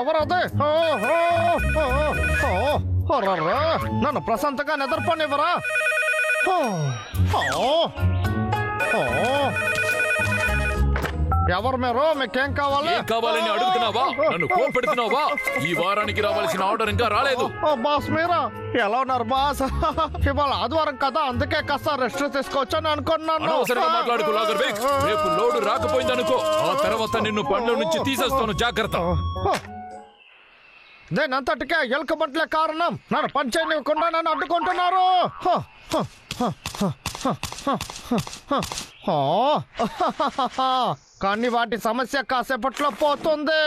ఎవరదే? నన్ను ప్రశాంతంగా నిద్రపోనివ్వరా? ఎవరు మీరు? మీకేం కావాలి? కావాలని అడుగుతున్నావా? నన్ను కోపెడుతున్నావా? ఈ వారానికి రావాల్సిన ఆర్డర్ ఇంకా రాలేదు. బాస్ మీరా? ఎలా ఉన్నారు బాస్? ఇవాళ ఆదివారం కదా, అందుకే కాస్త రెస్ట్ తీసుకోవచ్చని అనుకున్నాను. రేపు లోడు రాకపోయిందనుకో, ఆ తర్వాత నిన్ను పనుల నుంచి తీసేస్తాను. జాగ్రత్త. దేనంతటికే ఎలుక బంట్లే కారణం. నన్ను పని చేయనివ్వకుండా నన్ను అడ్డుకుంటున్నారు. కానీ వాటి సమస్య కాసేపట్లో పోతుంది,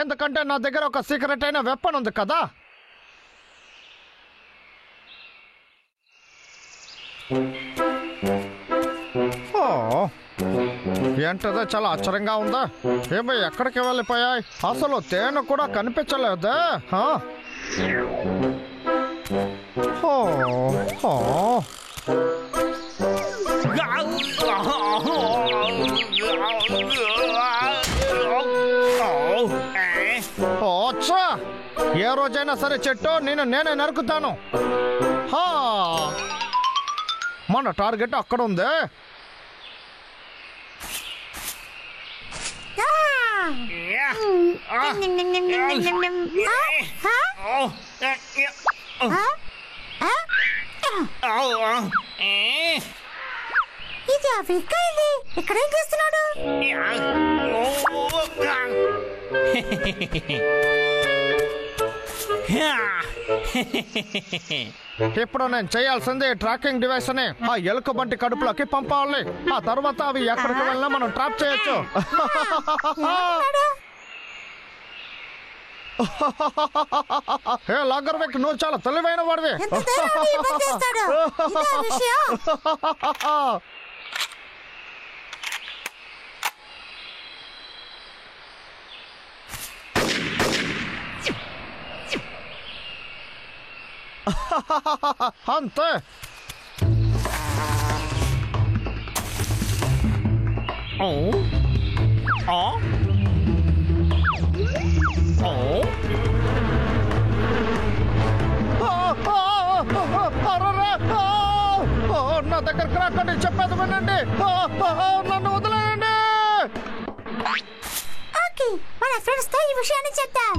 ఎందుకంటే నా దగ్గర ఒక సీక్రెట్ అయిన వెపన్ ఉంది కదా. ఏంటదే, చాలా ఆశ్చర్యంగా ఉందా? ఏమో ఎక్కడికి వెళ్ళిపోయాయి? అసలు తేనె కూడా కనిపించలేదే. ఏ రోజైనా సరే చెట్టు నేనే నరుకుతాను. మన టార్గెట్ అక్కడ ఉంది. ఇది అఫ్రికా. ఇది ఇక్కడేం చేస్తున్నాడు? ఇప్పుడు నేను చేయాల్సింది ట్రాకింగ్ డివైస్ ని ఆ ఎలుక బంటి కడుపులోకి పంపాలి. ఆ తర్వాత అవి ఎక్కడికి వెళ్ళినా మనం ట్రాప్ చేయొచ్చు. లాగర్విక్, నువ్వు చాలా తెలివైన వాడివి. అంతే. నా దగ్గరకు రాకండి, చెప్పేది వినండి. నన్ను వదిలేయండి. మన ఫ్రెండ్స్ తో ఈ విషయాన్ని చెప్తాం.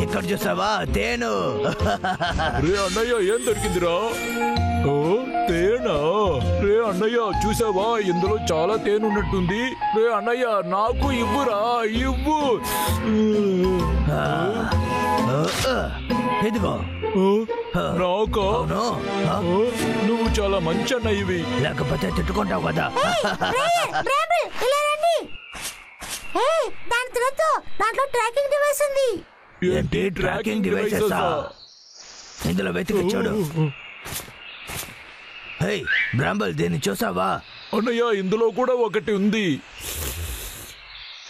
ఇక్కడ చూసావా తేను? రే అన్నయ్య, ఏం దొరికిందిరా? తేనా? రే అన్నయ్య, చూసావా, ఇందులో చాలా తేనె ఉన్నట్టుంది. రే అన్నయ్య, నాకు ఇవ్వురా, ఇవ్వు. ఇదిగో. నాకా? నువ్వు చాలా మంచి అన్నయ్యవి. లేకపోతే తిట్టుకుంటావు కదా. దాంట్లో ట్రాకింగ్ డివైస్ ఉంది. ఏంటి ట్రాకింగ్ డివైసెస్? ఇందులో వెతికి చూడు. హే బ్రాంబల్, దీన్ని చూసావా? అన్నయ్య, ఇందులో కూడా ఒకటి ఉంది.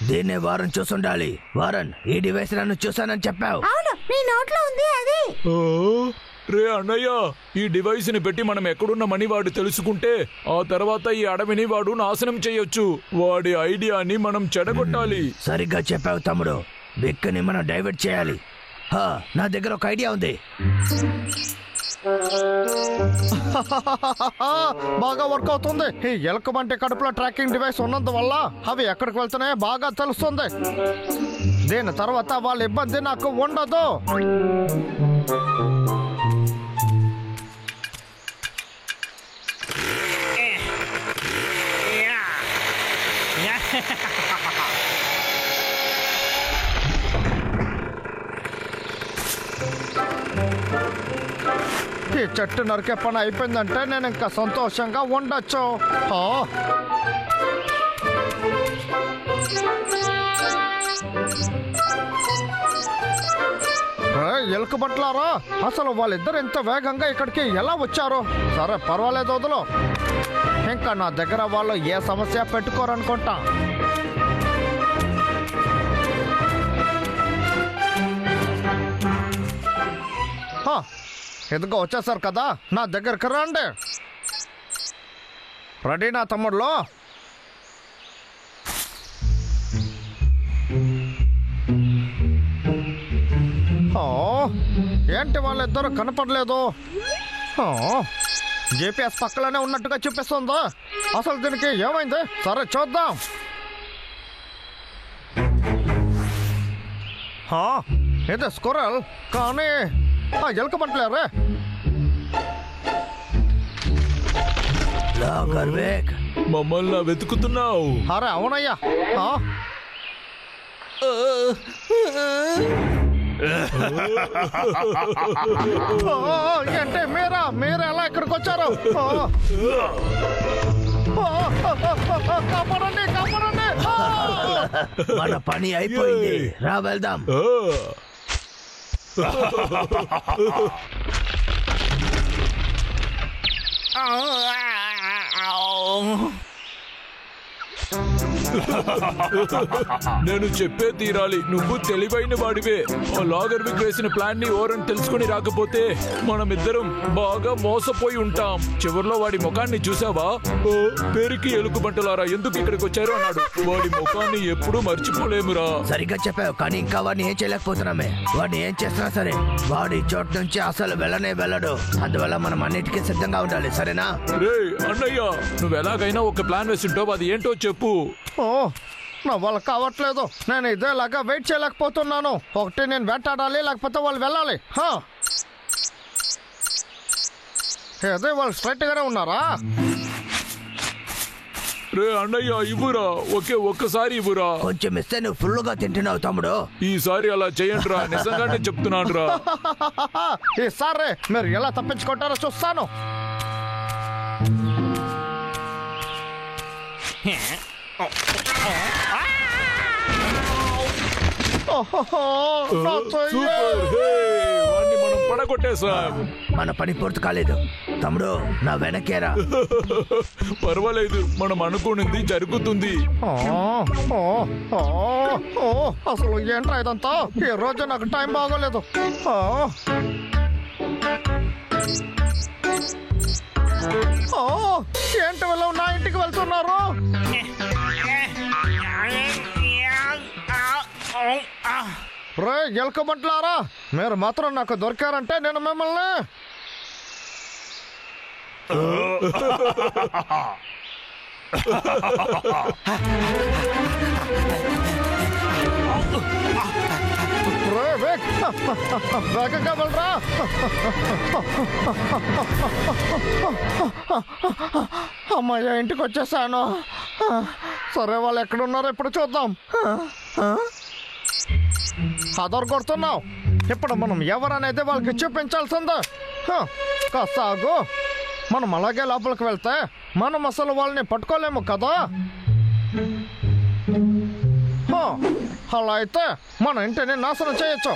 దీన్నే వారన్ చూసుండాలి. వారన్, ఈ డివైస్ నన్ను చూసానని చెప్పావు. అవును, నీ నోట్లో ఉంది అది. రే అన్నయ్య, ఈ డివైస్ ని పెట్టి మనం ఎక్కడున్నామని వాడు తెలుసుకుంటే ఆ తర్వాత ఈ అడవిని వాడు నాశనం చేయొచ్చు. వాడి ఐడియాని మనం చెడగొట్టాలి. సరిగ్గా చెప్పావు తమ్ముడు. విక్ని మనం డైవర్ట్ చేయాలి. నా దగ్గర ఒక ఐడియా ఉంది. బాగా వర్క్ అవుతుంది. ఈ ఎలుక బంటి కడుపులో ట్రాకింగ్ డివైస్ ఉన్నందువల్ల అవి ఎక్కడికి వెళ్తున్నాయో బాగా తెలుస్తుంది. దీని తర్వాత వాళ్ళ ఇబ్బంది నాకు ఉండదు. ఈ చెట్టు నరికే పని అయిపోయిందంటే నేను ఇంకా సంతోషంగా ఉండొచ్చు. ఎలుకబంట్లారా, అసలు వాళ్ళిద్దరు ఎంత వేగంగా ఇక్కడికి ఎలా వచ్చారు? సరే పర్వాలేదు, వదులు. ఇంకా నా దగ్గర వాళ్ళు ఏ సమస్య పెట్టుకోరనుకుంటా. ఎదుగో వచ్చేసారు కదా, నా దగ్గరికి రండి. రెడీ నా తమ్ముళ్ళు? ఏంటి వాళ్ళిద్దరు కనపడలేదు? GPS పక్కలోనే ఉన్నట్టుగా చూపిస్తుందా? అసలు దీనికి ఏమైంది? సరే చూద్దాం. ఇది స్క్విరల్, కానీ ఎలుకబంట్లేరే. మమ్మల్ని వెతుకుతున్నావు? అరే అవునయ్యా. అంటే మీరు ఎలా ఇక్కడికి వచ్చారు? కాపాడండి, కాపాడండి. మన పని అయిపోయింది, రా వెళ్దాం. నేను చెప్పే తీరాలి, నువ్వు తెలివైన వాడివే. ఆ లాగర్ విక్ వేసిన ప్లాన్ ని ఓరని తెలుసుకుని రాకపోతే మనమిద్దరం బాగా మోసపోయి ఉంటాం. చివరిలో వాడి ముఖాన్ని చూసావా? పేరుకి ఎలుకబంటలారా ఎందుకు ఇక్కడికి వచ్చారు అన్నాడు. వాడి ముఖాన్ని ఎప్పుడూ మర్చిపోలేమురా. సరిగ్గా చెప్పావు, కానీ ఇంకా వాడిని ఏం చేయలేకపోతున్నామే. వాడిని ఏం చేస్తున్నా సరే వాడి చోటు నుంచి అసలు వెళ్ళడు. అందువల్ల మనం అన్నిటికీ సిద్ధంగా ఉండాలి, సరేనా? రే అన్నయ్య, నువ్వు ఎలాగైనా ఒక ప్లాన్ వేసింటావు, అది ఏంటో చెప్పు. నా వాళ్ళు కావట్లేదు. నేను ఇదేలాగా వెయిట్ చేయలేకపోతున్నాను. ఒకటి నేను వెంటాడాలి, లేకపోతే వాళ్ళు వెళ్ళాలి. అదే వాళ్ళు స్ట్రైట్ గానే ఉన్నారా? రే అన్నయ్య, ఇవ్వురా, ఒక్కసారి ఇవ్వురా. కొంచెం ఇస్తే నువ్వు ఫుల్ గా తింటున్నావు తమ్ముడు. ఈసారి అలా చేయండి రా, నిజంగానే చెప్తున్నాను రా. ఈసారి మీరు ఎలా తప్పించుకుంటారో చూస్తాను. వాడిని మనం పడగొట్టేసాం. మన పని పూర్తి కాలేదు తమ్ముడు, నా వెనకేరా. పర్వాలేదు, మనం అనుకున్నది జరుగుతుంది. అసలు ఏంట్రా ఇదంతా? ఈ రోజు నాకు టైం బాగోలేదు. ఏంటి వీళ్ళు నా ఇంటికి వెళ్తున్నారు? రే ఎలుకబంట్లారా, మీరు మాత్రం నాకు దొరికారంటే నేను మిమ్మల్ని వేగంగా వెళ్ళరా. అమ్మాయి ఇంటికి వచ్చేసాను. సరే వాళ్ళు ఎక్కడున్నారో ఇప్పుడు చూద్దాం. అదర్ కొడుతున్నావు. ఇప్పుడు మనం ఎవరనేది వాళ్ళకి చూపించాల్సిందే. కాసాగు, మనం అలాగే లోపలికి వెళ్తే మనం అసలు వాళ్ళని పట్టుకోలేము కదా. అలా అయితే మన ఇంటిని నాశనం చేయొచ్చు.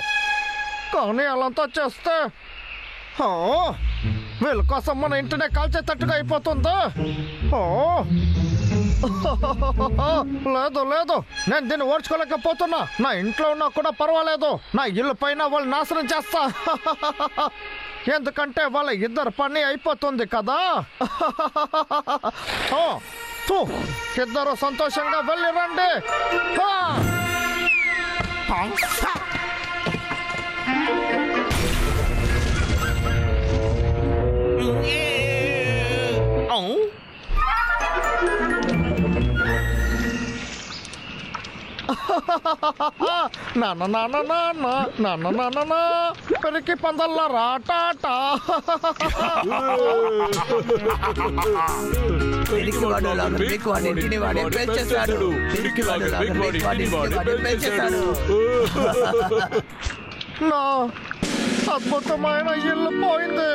కానీ అలాంతా చేస్తే వీళ్ళ కోసం మన ఇంటినే కాల్చేటట్టుగా అయిపోతుంది. లేదు లేదు, నేను దీన్ని ఓర్చుకోలేకపోతున్నా. నా ఇంట్లో ఉన్నా కూడా పర్వాలేదు, నా ఇల్లు పైన వాళ్ళు నాశనం చేస్తా. ఎందుకంటే వాళ్ళ ఇద్దరు పని అయిపోతుంది కదా. ఇద్దరు సంతోషంగా వెళ్ళి రండి. నాన్న నాన్న నాన్న నాన్న నాన్న పెరికి పందల్ల రాటాటా. నా అద్భుతమైన ఇల్లు పోయింది.